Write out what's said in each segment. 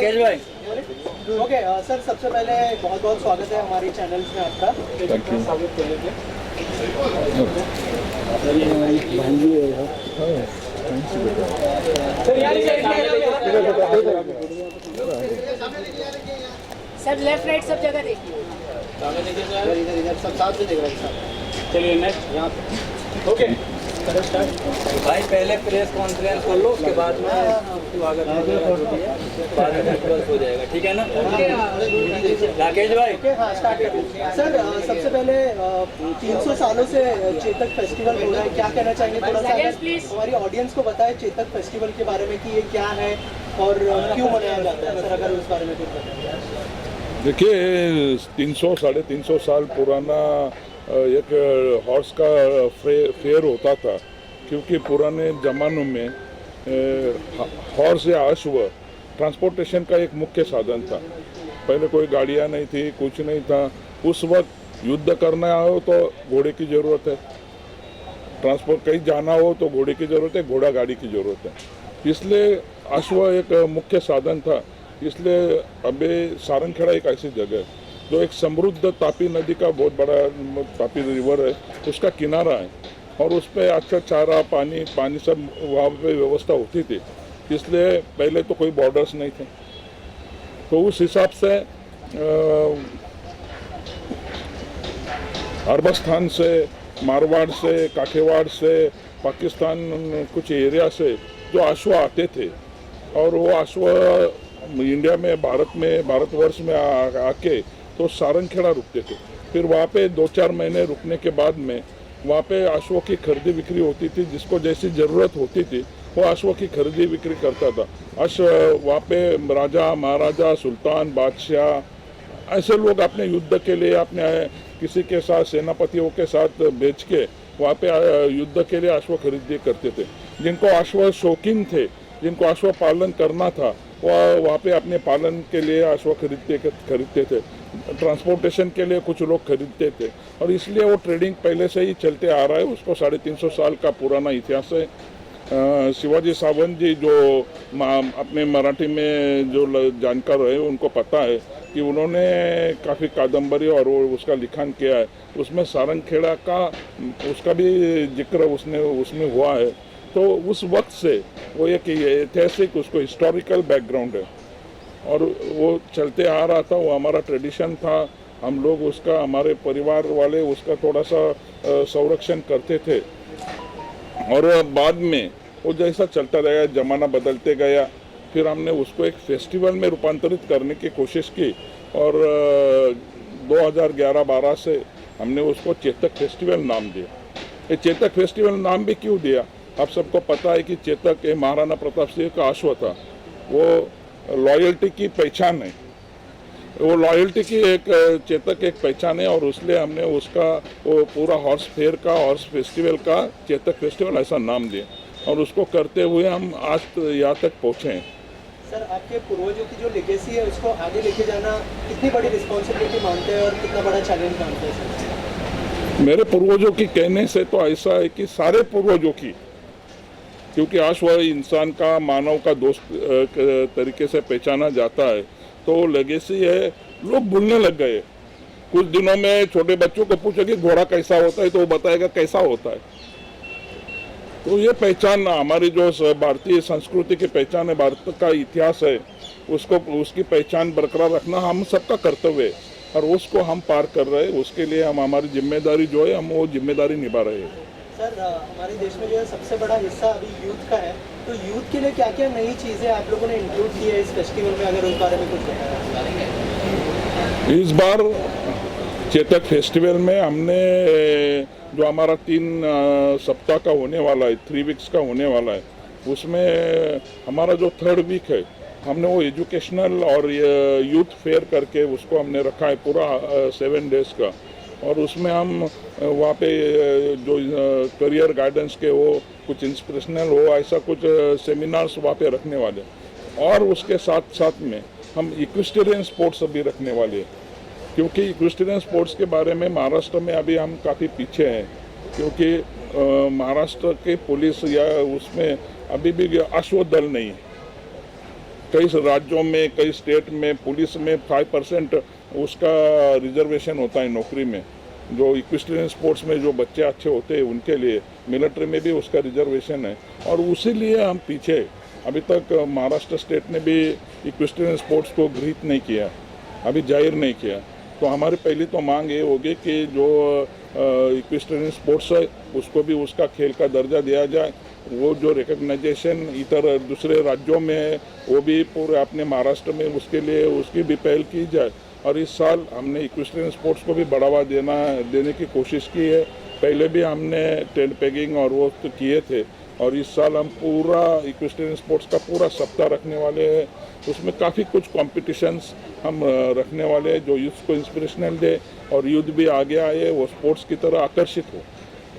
राकेश भाई। Okay sir, सबसे पहले बहुत बहुत स्वागत है हमारे चैनल्स में आपका। सर लेफ्ट राइट सब जगह देखिए। इधर इधर सब साथ में देख रहे हैं। चलिए नेक्स्ट यहाँ पे ओके भाई, पहले प्रेस कॉन्फ्रेंस कर लो, उसके बाद में स्वागत बाद में नेटवर्क हो जाएगा, ठीक है ना राकेश भाई? ओके हाँ, स्टार्ट करें। सर सबसे पहले 300 सालों से चेतक फेस्टिवल हो रहा है, क्या कहना चाहेंगे? थोड़ा सा हमारी ऑडियंस को बताएं चेतक फेस्टिवल के बारे में कि ये क्या है और क्यों मनाया जाता है, सर अगर उस बारे में कुछ बताएं। देखिए 300 साढ़े 300 साल पुराना एक हॉर्स का फेयर होता था, क्योंकि पुराने ज़मानों में हॉर्स या अश्व ट्रांसपोर्टेशन का एक मुख्य साधन था। पहले कोई गाड़ियाँ नहीं थी, कुछ नहीं था। उस वक्त युद्ध करना हो तो घोड़े की ज़रूरत है, ट्रांसपोर्ट कहीं जाना हो तो घोड़े की ज़रूरत है, घोड़ा गाड़ी की ज़रूरत है। इसलिए अश्व एक मुख्य साधन था। इसलिए अभी सारंगखेड़ा एक ऐसी जगह है जो एक समृद्ध तापी नदी का बहुत बड़ा तापी रिवर है, उसका किनारा है और उस पर अच्छा चारा पानी सब वहाँ पे व्यवस्था होती थी। इसलिए पहले तो कोई बॉर्डर्स नहीं थे, तो उस हिसाब से अरबस्तान से, मारवाड़ से, काठियावाड़ से, पाकिस्तान कुछ एरिया से जो अश्व आते थे और वो अश्व इंडिया में भारतवर्ष में आके तो सारंगखेड़ा रुकते थे। फिर वहाँ पे 2-4 महीने रुकने के बाद में वहाँ पे अश्वों की खरीदी बिक्री होती थी। जिसको जैसी ज़रूरत होती थी वो अश्वों की खरीदी बिक्री करता था। अश्व वहाँ पे राजा, महाराजा, सुल्तान, बादशाह ऐसे लोग अपने युद्ध के लिए अपने किसी के साथ सेनापतियों के साथ बेच के वहाँ पे युद्ध के लिए अश्व खरीदी करते थे। जिनको अश्व शौकीन थे, जिनको अश्व पालन करना था, वह वहाँ पे अपने पालन के लिए अश्व खरीदते थे। ट्रांसपोर्टेशन के लिए कुछ लोग खरीदते थे और इसलिए वो ट्रेडिंग पहले से ही चलते आ रहा है। उसको 350 साल का पुराना इतिहास है। शिवाजी सावंत जी जो अपने मराठी में जो जानकार है उनको पता है कि उन्होंने काफ़ी कादम्बरी और वो उसका लिखान किया है। उसमें सारंगखेड़ा का उसका भी जिक्र उसमें हुआ है। तो उस वक्त से वो एक ऐतिहासिक उसको हिस्टोरिकल बैकग्राउंड है और वो चलते आ रहा था। वो हमारा ट्रेडिशन था। हम लोग उसका, हमारे परिवार वाले उसका थोड़ा सा संरक्षण करते थे और बाद में वो जैसा चलता गया, ज़माना बदलते गया, फिर हमने उसको एक फेस्टिवल में रूपांतरित करने की कोशिश की और 2011-12 से हमने उसको चेतक फेस्टिवल नाम दिया। ये चेतक फेस्टिवल नाम भी क्यों दिया? आप सबको पता है कि चेतक महाराणा प्रताप सिंह का अश्व था। वो लॉयल्टी की पहचान है, वो लॉयल्टी की एक चेतक एक पहचान है और इसलिए हमने उसका वो पूरा हॉर्स फेयर का, हॉर्स फेस्टिवल का चेतक फेस्टिवल ऐसा नाम दिया और उसको करते हुए हम आज यहाँ तक पहुँचे हैं। सर आपके पूर्वजों की जो लेगेसी है उसको आगे लेके जाना कितनी बड़ी रिस्पॉन्सिबिलिटी मानते हैं और कितना बड़ा चैलेंज मानते हैं सर? मेरे पूर्वजों की कहने से तो ऐसा है कि सारे पूर्वजों की, क्योंकि अश्व इंसान का, मानव का दोस्त तरीके से पहचाना जाता है, तो लेगेसी है। लोग भूलने लग गए। कुछ दिनों में छोटे बच्चों को पूछो कि घोड़ा कैसा होता है तो वो बताएगा कैसा होता है। तो ये पहचान हमारी जो भारतीय संस्कृति की पहचान है, भारत का इतिहास है, उसको उसकी पहचान बरकरार रखना हम सबका कर्तव्य है और उसको हम पार कर रहे हैं। उसके लिए हम, हमारी जिम्मेदारी जो है, हम वो जिम्मेदारी निभा रहे हैं। सर हमारे देश में जो है सबसे बड़ा हिस्सा अभी यूथ का है, तो यूथ के लिए क्या क्या नई चीज़ें आप लोगों ने इंक्लूड की है इस फेस्टिवल में, अगर उस बारे में कुछ बताएं। इस बार चेतक फेस्टिवल में हमने जो हमारा 3 सप्ताह का होने वाला है, 3 वीक्स का होने वाला है, उसमें हमारा जो 3rd वीक है हमने वो एजुकेशनल और यूथ फेयर करके उसको हमने रखा है पूरा 7 डेज का। और उसमें हम वहाँ पे जो करियर गाइडेंस के वो कुछ इंस्पिरेशनल हो, ऐसा कुछ सेमिनार्स वहाँ पे रखने वाले। और उसके साथ साथ में हम इक्विस्टेरियन स्पोर्ट्स भी रखने वाले हैं, क्योंकि इक्विस्टेरियन स्पोर्ट्स के बारे में महाराष्ट्र में अभी हम काफ़ी पीछे हैं, क्योंकि महाराष्ट्र के पुलिस या उसमें अभी भी अश्व दल नहीं है। कई राज्यों में, कई स्टेट में पुलिस में 5% उसका रिजर्वेशन होता है नौकरी में। जो इक्विस्ट्रियन स्पोर्ट्स में जो बच्चे अच्छे होते हैं उनके लिए, मिलिट्री में भी उसका रिजर्वेशन है, और उसी लिए हम पीछे। अभी तक महाराष्ट्र स्टेट ने भी इक्विस्ट्रियन स्पोर्ट्स को गृहीत नहीं किया, अभी जाहिर नहीं किया। तो हमारी पहली तो मांग ये होगी कि जो इक्विस्ट्रियन स्पोर्ट्स है उसको भी उसका खेल का दर्जा दिया जाए। वो जो रिकग्नाइजेशन इतर दूसरे राज्यों में है वो भी पूरे अपने महाराष्ट्र में उसके लिए उसकी भी पहल की जाए। और इस साल हमने इक्विस्ट्रियन स्पोर्ट्स को भी बढ़ावा देने की कोशिश की है। पहले भी हमने टेल पेगिंग और वो तो किए थे, और इस साल हम पूरा इक्विस्ट्रियन स्पोर्ट्स का पूरा सप्ताह रखने वाले हैं। उसमें काफ़ी कुछ कॉम्पिटिशन्स हम रखने वाले हैं जो यूथ को इंस्पिरेशनल दे और यूथ भी आगे आए, वो स्पोर्ट्स की तरह आकर्षित हो।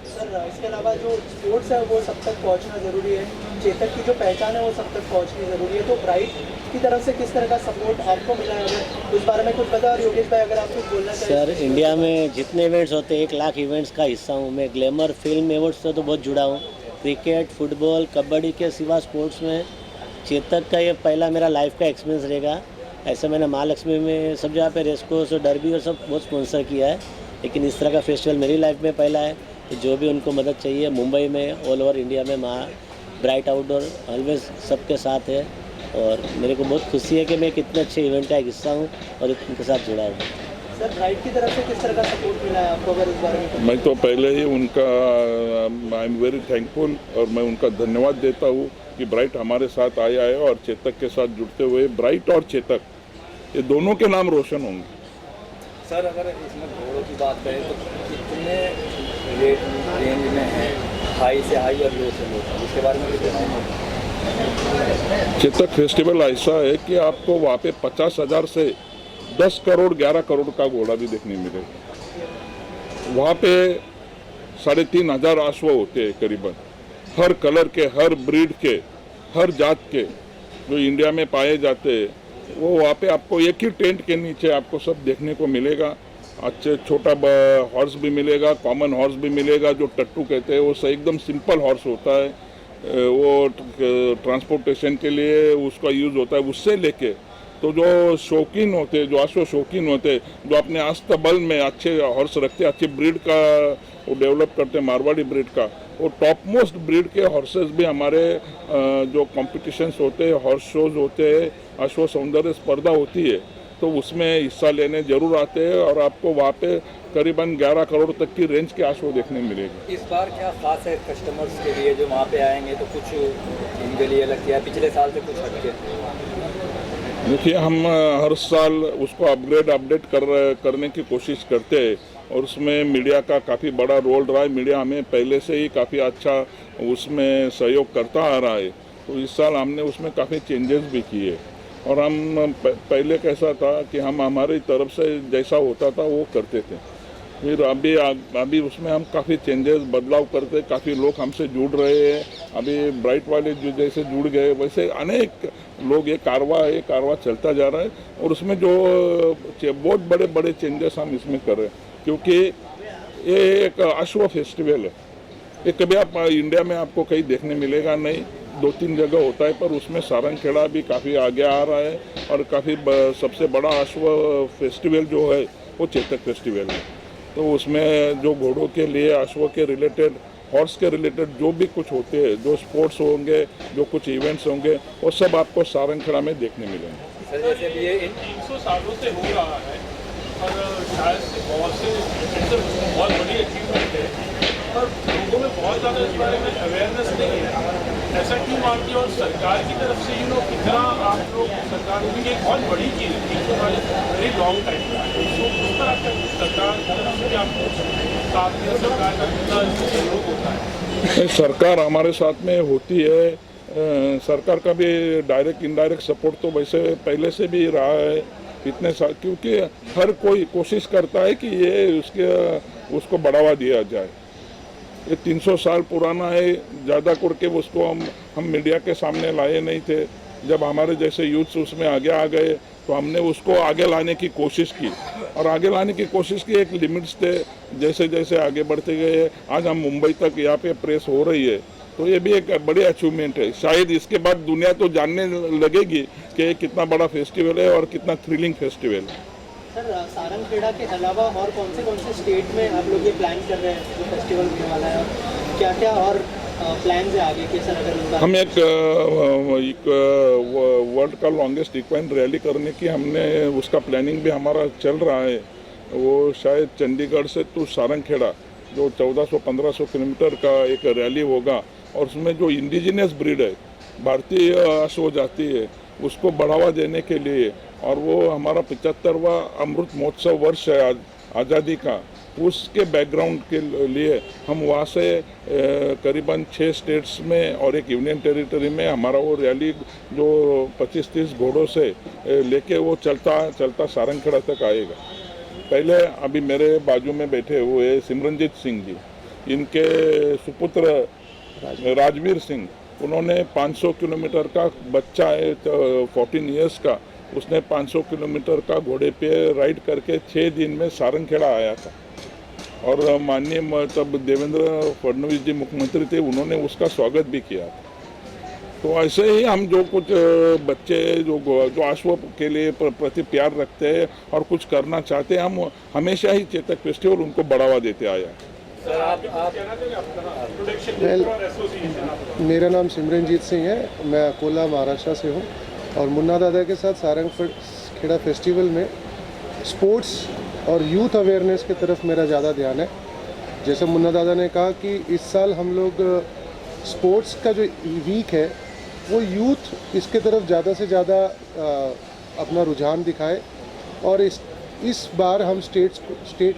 सर इसके अलावा जो स्पोर्ट्स है वो सब तक पहुंचना ज़रूरी है, चेतक की जो पहचान है वो सब तक पहुंचनी ज़रूरी है। तो ब्राइट की तरफ से किस तरह का सपोर्ट आपको मिला है, अगर उस बारे में कुछ बता। और योगेश भाई अगर आप कुछ बोलना चाहें। सर इंडिया में जितने इवेंट्स होते हैं 1 लाख इवेंट्स का हिस्सा हूँ मैं। ग्लैमर फिल्म एवॉर्ड्स से तो बहुत जुड़ा हूँ। क्रिकेट, फुटबॉल, कबड्डी के सिवा स्पोर्ट्स में चेतक का ये पहला मेरा लाइफ का एक्सपीरियंस रहेगा। ऐसे मैंने महालक्ष्मी में सब जगह पे रेसकोर्स और डर्बी और सब बहुत स्पॉन्सर किया है, लेकिन इस तरह का फेस्टिवल मेरी लाइफ में पहला है। तो जो भी उनको मदद चाहिए मुंबई में, ऑल ओवर इंडिया में, ब्राइट आउटडोर ऑलवेज सबके साथ है। और मेरे को बहुत खुशी है कि मैं कितने अच्छे इवेंट का एक हिस्सा हूँ और उनके साथ जुड़ा हूँ। सर ब्राइट की तरफ से किस तरह का सपोर्ट मिला है आपको, अगर इस बारे में? मैं तो पहले ही उनका आई एम वेरी थैंकफुल और मैं उनका धन्यवाद देता हूँ कि ब्राइट हमारे साथ आया है और चेतक के साथ जुड़ते हुए ब्राइट और चेतक ये दोनों के नाम रोशन होंगे। सर अगर इसमें घोड़ों की बात करें तो कितने रेंज में है, हाई से हाई और लो से लो, उसके बारे में कितना? चेतक फेस्टिवल ऐसा है कि आपको वहाँ पे 50,000 से 10 करोड़ 11 करोड़ का घोड़ा भी देखने मिलेगा। वहाँ पे 3,500 अश्व होते हैं करीबन, हर कलर के, हर ब्रीड के, हर जात के जो इंडिया में पाए जाते हैं। वो वहाँ पे आपको एक ही टेंट के नीचे आपको सब देखने को मिलेगा। अच्छे छोटा हॉर्स भी मिलेगा, कॉमन हॉर्स भी मिलेगा जो टट्टू कहते हैं। वो एकदम सिंपल हॉर्स होता है, वो ट्रांसपोर्टेशन के लिए उसका यूज़ होता है। उससे लेके तो जो शौकीन होते हैं, जो अश्व शौकीन होते हैं, जो अपने आस्तबल में अच्छे हॉर्स रखते हैं, अच्छी ब्रीड का वो डेवलप करते हैं, मारवाड़ी ब्रीड का, वो टॉप मोस्ट ब्रीड के हॉर्सेस भी हमारे जो कॉम्पिटिशन्स होते हैं, हॉर्स शोज होते हैं, अश्व सौंदर्य स्पर्धा होती है, तो उसमें हिस्सा लेने जरूर आते हैं। और आपको वहाँ पे करीबन 11 करोड़ तक की रेंज के अश्व देखने मिलेगी। इस बार क्या खास है कस्टमर्स के लिए जो वहाँ पे आएंगे, तो कुछ इनके लिए अलग किया पिछले साल से कुछ हटके? देखिए हम हर साल उसको अपडेट करने की कोशिश करते हैं और उसमें मीडिया का काफ़ी बड़ा रोल रहा है। मीडिया हमें पहले से ही काफ़ी अच्छा उसमें सहयोग करता आ रहा है। तो इस साल हमने उसमें काफ़ी चेंजेस भी किए और हम पहले कैसा था कि हम हमारी तरफ से जैसा होता था वो करते थे। फिर अभी उसमें हम काफ़ी चेंजेस बदलाव करते, काफ़ी लोग हमसे जुड़ रहे हैं। अभी ब्राइट वाले जो जैसे जुड़ गए वैसे अनेक लोग, ये कारवा चलता जा रहा है और उसमें जो बहुत बड़े बड़े चेंजेस हम इसमें कर रहे हैं, क्योंकि ये एक अश्व फेस्टिवल है। ये कभी आप इंडिया में आपको कहीं देखने मिलेगा नहीं, 2-3 जगह होता है, पर उसमें सारंगखेड़ा भी काफ़ी आगे आ रहा है और काफ़ी सबसे बड़ा अश्व फेस्टिवल जो है वो चेतक फेस्टिवल है। तो उसमें जो घोड़ों के लिए, अश्व के रिलेटेड, हॉर्स के रिलेटेड जो भी कुछ होते हैं, जो स्पोर्ट्स होंगे, जो कुछ इवेंट्स होंगे, वो सब आपको सारंगखेड़ा में देखने मिलेंगे। सर जैसे भी ये 300 सालों से हो रहा है और शायद से बहुत बड़ी अचीवमेंट है, पर लोगों में बहुत ज़्यादा इस बारे में अवेयरनेस नहीं है। ऐसा क्यों मानती है? और सरकार की तरफ से कितना आप लोग, सरकार की एक बहुत बड़ी चीज़ है, 300 साल वेरी लॉन्ग टाइम, तो उस पर आपका सरकार की तरफ से आपको साथ में सरकार का कितना सहयोग होता है? सरकार हमारे साथ में होती है। सरकार का भी डायरेक्ट इनडायरेक्ट सपोर्ट तो वैसे पहले से भी रहा है इतने साल, क्योंकि हर कोई कोशिश करता है कि ये उसको बढ़ावा दिया जाए। ये 300 साल पुराना है, ज़्यादा करके उसको हम मीडिया के सामने लाए नहीं थे। जब हमारे जैसे यूथ्स उसमें आगे आ गए तो हमने उसको आगे लाने की कोशिश की और आगे लाने की कोशिश की। एक लिमिट्स थे, जैसे जैसे आगे बढ़ते गए आज हम मुंबई तक यहाँ पे प्रेस हो रही है, तो ये भी एक बड़ी अचीवमेंट है। शायद इसके बाद दुनिया तो जानने लगेगी कि कितना बड़ा फेस्टिवल है और कितना थ्रिलिंग फेस्टिवल है। सर सारंगखेड़ा के अलावा और कौन से स्टेट में आप लोग ये प्लान कर रहे हैं जो फेस्टिवल होने वाला है, और क्या क्या और प्लान है आगे के सर? अगर हम एक वर्ल्ड का लॉन्गेस्ट इक्वाइन रैली करने की हमने उसका प्लानिंग भी हमारा चल रहा है। वो शायद चंडीगढ़ से तो सारंगखेड़ा जो 1400-1500 किलोमीटर का एक रैली होगा, और उसमें जो इंडिजिनियस ब्रीड है, भारतीय अश्व जाति है, उसको बढ़ावा देने के लिए, और वो हमारा 75वां अमृत महोत्सव वर्ष है आज़ादी का, उसके बैकग्राउंड के लिए हम वहाँ से करीबन 6 स्टेट्स में और एक यूनियन टेरिटरी में हमारा वो रैली जो 25-30 घोड़ों से लेके वो चलता सारंगखेड़ा तक आएगा। पहले अभी मेरे बाजू में बैठे हुए सिमरनजीत सिंह जी, इनके सुपुत्र राजवीर सिंह, उन्होंने 500 किलोमीटर का बच्चा है 14 इयर्स का, उसने 500 किलोमीटर का घोड़े पे राइड करके 6 दिन में सारंगखेड़ा आया था। और माननीय तब देवेंद्र फडणवीस जी मुख्यमंत्री थे, उन्होंने उसका स्वागत भी किया था। तो ऐसे ही हम जो कुछ बच्चे जो अश्व के लिए प्रति प्यार रखते हैं और कुछ करना चाहते हैं, हम हमेशा ही चेतक फेस्टिवल उनको बढ़ावा देते आया। सर आप मेरा नाम सिमरनजीत सिंह है, मैं अकोला महाराष्ट्र से हूँ, और मुन्ना दादा के साथ सारंगखेड़ा फेस्टिवल में स्पोर्ट्स और यूथ अवेयरनेस की तरफ मेरा ज़्यादा ध्यान है। जैसे मुन्ना दादा ने कहा कि इस साल हम लोग स्पोर्ट्स का जो वीक है वो यूथ इसके तरफ ज़्यादा से ज़्यादा अपना रुझान दिखाए, और इस बार हम स्टेट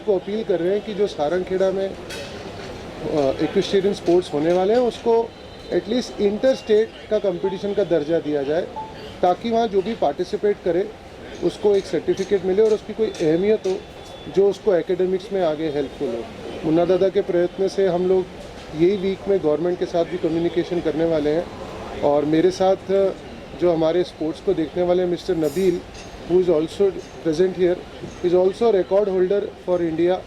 को अपील कर रहे हैं कि जो सारंगखेड़ा में इक्विस्टेरियन स्पोर्ट्स होने वाले हैं उसको एटलीस्ट इंटर स्टेट का कंपटीशन का दर्जा दिया जाए, ताकि वहाँ जो भी पार्टिसिपेट करे उसको एक सर्टिफिकेट मिले और उसकी कोई अहमियत हो जो उसको एकेडमिक्स में आगे हेल्पफुल हो। मुन्ना दादा के प्रयत्न से हम लोग यही वीक में गवर्नमेंट के साथ भी कम्युनिकेशन करने वाले हैं, और मेरे साथ जो हमारे स्पोर्ट्स को देखने वाले mister Nabeel, who is also present here, is also record holder for India.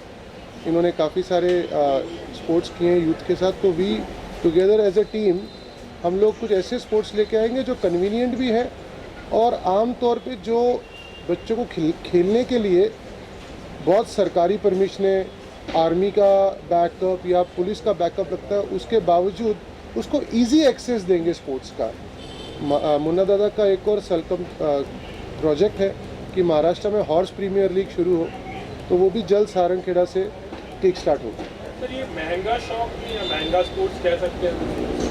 इन्होंने काफ़ी सारे स्पोर्ट्स किए हैं यूथ के साथ। तो we together as a team हम लोग कुछ ऐसे स्पोर्ट्स लेके आएंगे जो कन्वीनियंट भी है, और आम तौर पे जो बच्चों को खेलने के लिए बहुत सरकारी परमिशनें, आर्मी का बैकअप या पुलिस का बैकअप लगता है, उसके बावजूद उसको इजी एक्सेस देंगे स्पोर्ट्स का। मुन्ना दादा का एक और सलकम प्रोजेक्ट है कि महाराष्ट्र में हॉर्स प्रीमियर लीग शुरू हो, तो वो भी जल्द सारंगखेड़ा से किक स्टार्ट होगा। सर ये महंगा शौक नहीं है, महंगा स्पोर्ट्स कह सकते हैं?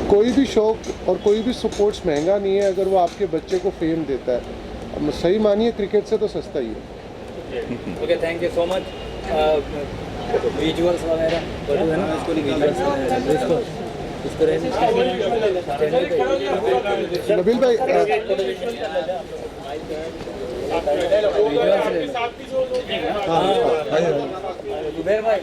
कोई भी शौक और कोई भी स्पोर्ट्स महंगा नहीं है अगर वो आपके बच्चे को फेम देता है। अब सही मानिए क्रिकेट से तो सस्ता ही है। Okay, thank you so much. Visuals वगैरह है ना, इसको नहीं विजुअल्स इसको नबील भाई आपके साथ भी जो लोग हैं, जुबैर भाई